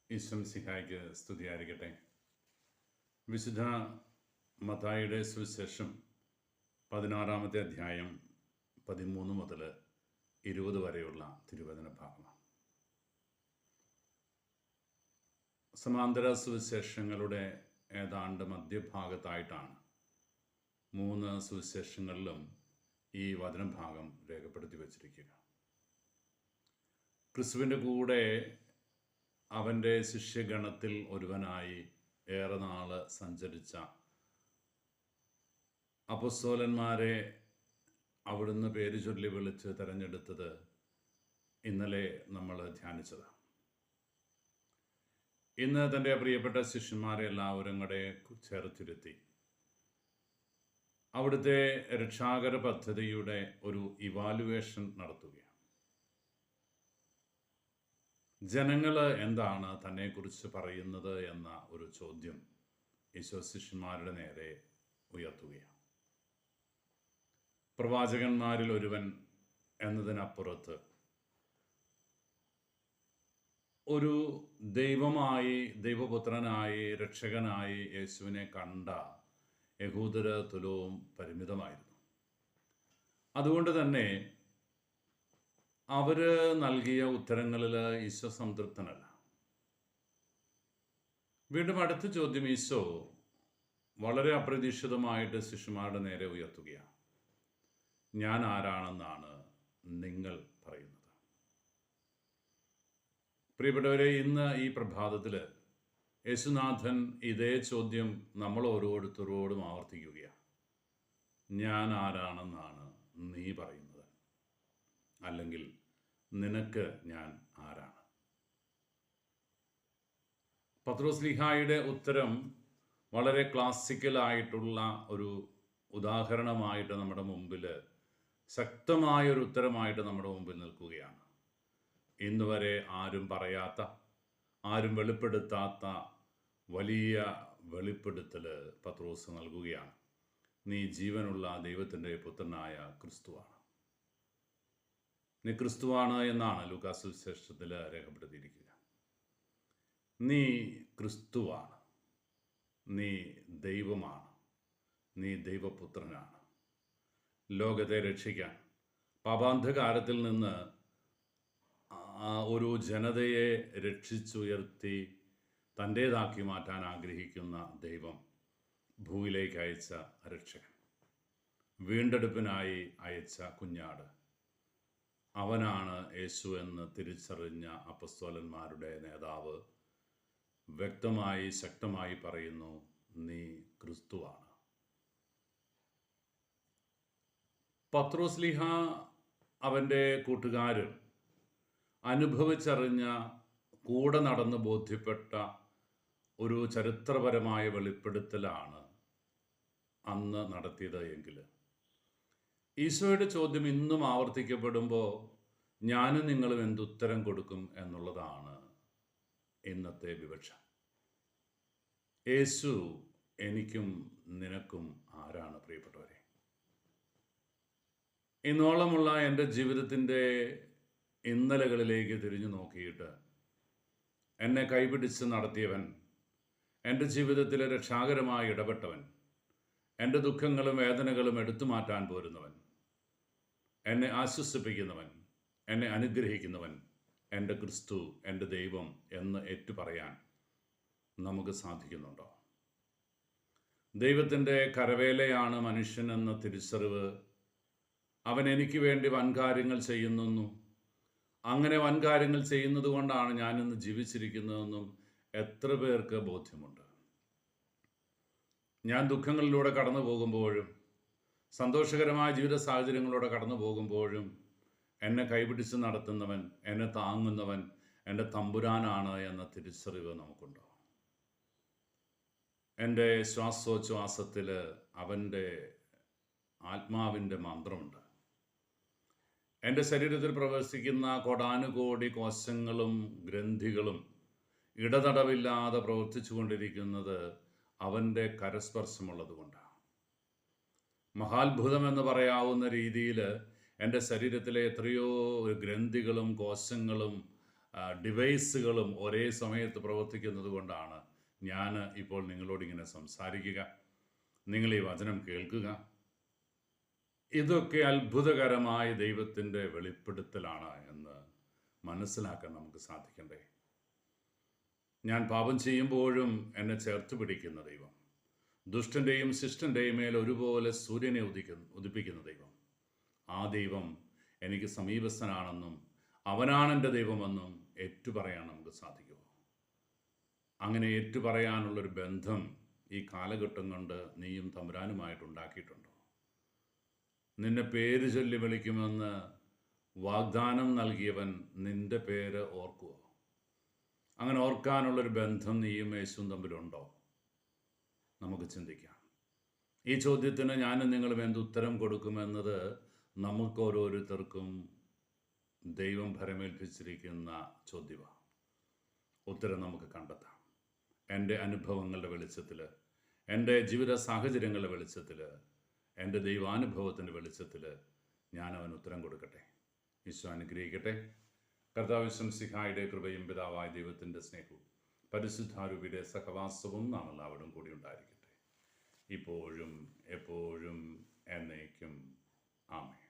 ഈശ്വംസിഹായ്ക്ക് സ്തുതിയായിരിക്കട്ടെ. വിശുദ്ധ മത്തായിയുടെ സുവിശേഷം 16-ാമത്തെ അധ്യായം 13 മുതൽ 20 വരെയുള്ള തിരുവചന ഭാഗമാണ്. സമാന്തര സുവിശേഷങ്ങളുടെ ഏതാണ്ട് മധ്യഭാഗത്തായിട്ടാണ് 3 സുവിശേഷങ്ങളിലും ഈ വചനഭാഗം രേഖപ്പെടുത്തി വച്ചിരിക്കുക. ക്രിസ്തുവിൻ്റെ കൂടെ അവൻ്റെ ശിഷ്യഗണത്തിൽ ഒരുവനായി ഏറെ നാള് സഞ്ചരിച്ച അപ്പൊസ്തലന്മാരെ അവിടുന്ന് പേര് ചൊല്ലി വിളിച്ച് തിരഞ്ഞെടുത്തത് ഇന്നലെ നമ്മൾ ധ്യാനിച്ചത്. ഇന്ന് തൻ്റെ പ്രിയപ്പെട്ട ശിഷ്യന്മാരെ എല്ലാവരും കൂടെ ചേർത്തിരുത്തി അവിടുത്തെ രക്ഷാകര പദ്ധതിയുടെ ഒരു ഇവാലുവേഷൻ നടത്തുകയാണ്. ജനങ്ങൾ എന്താണ് തന്നെക്കുറിച്ച് പറയുന്നത് എന്ന ഒരു ചോദ്യം ഈശോ ശിഷ്യന്മാരുടെ നേരെ ഉയർത്തുകയാണ്. പ്രവാചകന്മാരിൽ ഒരുവൻ എന്നതിനപ്പുറത്ത് ഒരു ദൈവമായി, ദൈവപുത്രനായി, രക്ഷകനായി യേശുവിനെ കണ്ട യഹൂദർ തുലവും പരിമിതമായിരുന്നു. അതുകൊണ്ട് തന്നെ അവർ നൽകിയ ഉത്തരങ്ങളിൽ ഈശോ സംതൃപ്തനല്ല. വീണ്ടും അടുത്ത ചോദ്യം ഈശോ വളരെ അപ്രതീക്ഷിതമായിട്ട് ശിഷ്യന്മാരുടെ നേരെ ഉയർത്തുകയാണ്. ഞാൻ ആരാണെന്നാണ് നിങ്ങൾ പറയുന്നത്? പ്രിയപ്പെട്ടവരെ, ഇന്ന് ഈ പ്രഭാതത്തിൽ യേശുനാഥൻ ഇതേ ചോദ്യം നമ്മൾ ഓരോരുത്തരോടും ആവർത്തിക്കുകയാണ്. ഞാൻ ആരാണെന്നാണ് നീ പറയുന്നത്? അല്ലെങ്കിൽ നിനക്ക് ഞാൻ ആരാണ്? പത്രോസ്ലീഹായുടെ ഉത്തരം വളരെ ക്ലാസിക്കലായിട്ടുള്ള ഒരു ഉദാഹരണമായിട്ട് നമ്മുടെ മുമ്പിൽ, ശക്തമായൊരു ഉത്തരമായിട്ട് നമ്മുടെ മുമ്പിൽ നിൽക്കുകയാണ്. ഇന്ന് വരെ ആരും പറയാത്ത, ആരും വെളിപ്പെടുത്താത്ത വലിയ വെളിപ്പെടുത്തൽ പത്രോസ് നൽകുകയാണ്. നീ ജീവനുള്ള ദൈവത്തിൻ്റെ പുത്രനായ ക്രിസ്തുവാണ്. നീ ക്രിസ്തുവാണ് എന്നാണ് ലൂക്കാസ് സുവിശേഷത്തിൽ രേഖപ്പെടുത്തിയിരിക്കുക. നീ ക്രിസ്തുവാണ്, നീ ദൈവമാണ്, നീ ദൈവപുത്രനാണ്. ലോകത്തെ രക്ഷിക്കാൻ, പാപാന്ധകാരത്തിൽ നിന്ന് ഒരു ജനതയെ രക്ഷിച്ചുയർത്തി തൻ്റേതാക്കി മാറ്റാൻ ആഗ്രഹിക്കുന്ന ദൈവം ഭൂമിയിലേക്ക് അയച്ച രക്ഷകൻ, വീണ്ടെടുപ്പിനായി അയച്ച കുഞ്ഞാട്, അവനാണ് യേശു എന്ന് തിരിച്ചറിഞ്ഞ അപ്പസ്തോലന്മാരുടെ നേതാവ് വ്യക്തമായി, ശക്തമായി പറയുന്നു, നീ ക്രിസ്തുവാണ്. പത്രോസ്ലീഹ അവൻ്റെ കൂട്ടുകാരും അനുഭവിച്ചറിഞ്ഞ, കൂടെ നടന്ന് ബോധ്യപ്പെട്ട ഒരു ചരിത്രപരമായ വെളിപ്പെടുത്തലാണ് അന്ന് നടത്തിയത് എങ്കിൽ, ഈശോയുടെ ചോദ്യം ഇന്നും ആവർത്തിക്കപ്പെടുമ്പോൾ ഞാനും നിങ്ങളും എന്തുത്തരം കൊടുക്കും എന്നുള്ളതാണ് ഇന്നത്തെ വിവക്ഷ. യേശു എനിക്കും നിനക്കും ആരാണ്? പ്രിയപ്പെട്ടവരെ, ഇന്നോളമുള്ള എൻ്റെ ജീവിതത്തിൻ്റെ ഇന്നലകളിലേക്ക് തിരിഞ്ഞു നോക്കിയിട്ട് എന്നെ കൈപിടിച്ച് നടത്തിയവൻ, എൻ്റെ ജീവിതത്തിലെ രക്ഷാകരമായി ഇടപെട്ടവൻ, എൻ്റെ ദുഃഖങ്ങളും വേദനകളും എടുത്തു മാറ്റാൻ പോരുന്നവൻ, എന്നെ ആശ്വസിപ്പിക്കുന്നവൻ, എന്നെ അനുഗ്രഹിക്കുന്നവൻ, എൻ്റെ ക്രിസ്തു, എൻ്റെ ദൈവം എന്ന് ഏറ്റുപറയാൻ നമുക്ക് സാധിക്കുന്നുണ്ടോ? ദൈവത്തിൻ്റെ കരവേലയാണ് മനുഷ്യൻ എന്ന തിരിച്ചറിവ്, അവൻ എനിക്ക് വേണ്ടി വൻകാര്യങ്ങൾ ചെയ്യുന്നെന്നും അങ്ങനെ വൻകാര്യങ്ങൾ ചെയ്യുന്നത് കൊണ്ടാണ് ഞാനിന്ന് ജീവിച്ചിരിക്കുന്നതെന്നും എത്ര പേർക്ക് ബോധ്യമുണ്ട്? ഞാൻ ദുഃഖങ്ങളിലൂടെ കടന്നു പോകുമ്പോഴും, സന്തോഷകരമായ ജീവിത സാഹചര്യങ്ങളിലൂടെ കടന്നു പോകുമ്പോഴും എന്നെ കൈപിടിച്ച് നടത്തുന്നവൻ, എന്നെ താങ്ങുന്നവൻ എൻ്റെ തമ്പുരാനാണ് എന്ന തിരിച്ചറിവ് നമുക്കുണ്ടോ? എൻ്റെ ശ്വാസോച്ഛ്വാസത്തിൽ അവൻ്റെ ആത്മാവിൻ്റെ മന്ത്രമുണ്ട്. എൻ്റെ ശരീരത്തിൽ പ്രവർത്തിക്കുന്ന കോടാനുകോടി കോശങ്ങളും ഗ്രന്ഥികളും ഇടതടവില്ലാതെ പ്രവർത്തിച്ചു കൊണ്ടിരിക്കുന്നത് അവൻ്റെ കരസ്പർശമുള്ളത് കൊണ്ടാണ്. മഹാത്ഭുതമെന്ന് പറയാവുന്ന രീതിയിൽ എൻ്റെ ശരീരത്തിലെ എത്രയോ ഗ്രന്ഥികളും കോശങ്ങളും ഡിവൈസുകളും ഒരേ സമയത്ത് പ്രവർത്തിക്കുന്നത് കൊണ്ടാണ് ഞാൻ ഇപ്പോൾ നിങ്ങളോടിങ്ങനെ സംസാരിക്കുക, നിങ്ങൾ ഈ വചനം കേൾക്കുക. ഇതൊക്കെ അത്ഭുതകരമായ ദൈവത്തിൻ്റെ വെളിപ്പെടുത്തലാണ് എന്ന് മനസ്സിലാക്കാൻ നമുക്ക് സാധിക്കണ്ടേ. ഞാൻ പാപം ചെയ്യുമ്പോഴും എന്നെ ചേർത്ത് പിടിക്കുന്ന ദൈവം, ദുഷ്ടൻ്റെയും ശിഷ്ടൻ്റെയും മേൽ ഒരുപോലെ സൂര്യനെ ഉദിപ്പിക്കുന്ന ദൈവം, ആ ദൈവം എനിക്ക് സമീപസ്ഥനാണെന്നും അവനാണ് എൻ്റെ ദൈവമെന്നും ഏറ്റുപറയാൻ നമുക്ക് സാധിക്കുമോ? അങ്ങനെ ഏറ്റുപറയാനുള്ളൊരു ബന്ധം ഈ കാലഘട്ടം കൊണ്ട് നീയും തമ്പുരാനുമായിട്ട് ഉണ്ടാക്കിയിട്ടുണ്ടോ? നിന്നെ പേര് ചൊല്ലി വിളിക്കുമെന്ന് വാഗ്ദാനം നൽകിയവൻ നിന്റെ പേര് ഓർക്കുമോ? അങ്ങനെ ഓർക്കാനുള്ളൊരു ബന്ധം നീയും യേശുവും തമ്മിലുണ്ടോ? നമുക്ക് ചിന്തിക്കാം. ഈ ചോദ്യത്തിന് ഞാനും നിങ്ങളും എന്തുത്തരം കൊടുക്കുമെന്നത് നമുക്ക് ഓരോരുത്തർക്കും ദൈവം ഭരമേൽപ്പിച്ചിരിക്കുന്ന ചോദ്യമാണ്. ഉത്തരം നമുക്ക് കണ്ടെത്താം. എൻ്റെ അനുഭവങ്ങളുടെ വെളിച്ചത്തിൽ, എൻ്റെ ജീവിത സാഹചര്യങ്ങളുടെ വെളിച്ചത്തിൽ, എൻ്റെ ദൈവാനുഭവത്തിൻ്റെ വെളിച്ചത്തിൽ ഞാൻ അവന് ഉത്തരം കൊടുക്കട്ടെ. ഈശോ അനുഗ്രഹിക്കട്ടെ. കർത്താവ് മിശിഹായുടെ കൃപയും പിതാവായ ദൈവത്തിൻ്റെ സ്നേഹവും പരിശുദ്ധാരൂപിയുടെ സഹവാസവും നാം എല്ലാവരും കൂടി ഉണ്ടായിരിക്കട്ടെ, ഇപ്പോഴും എപ്പോഴും എന്നേക്കും. ആമേൻ.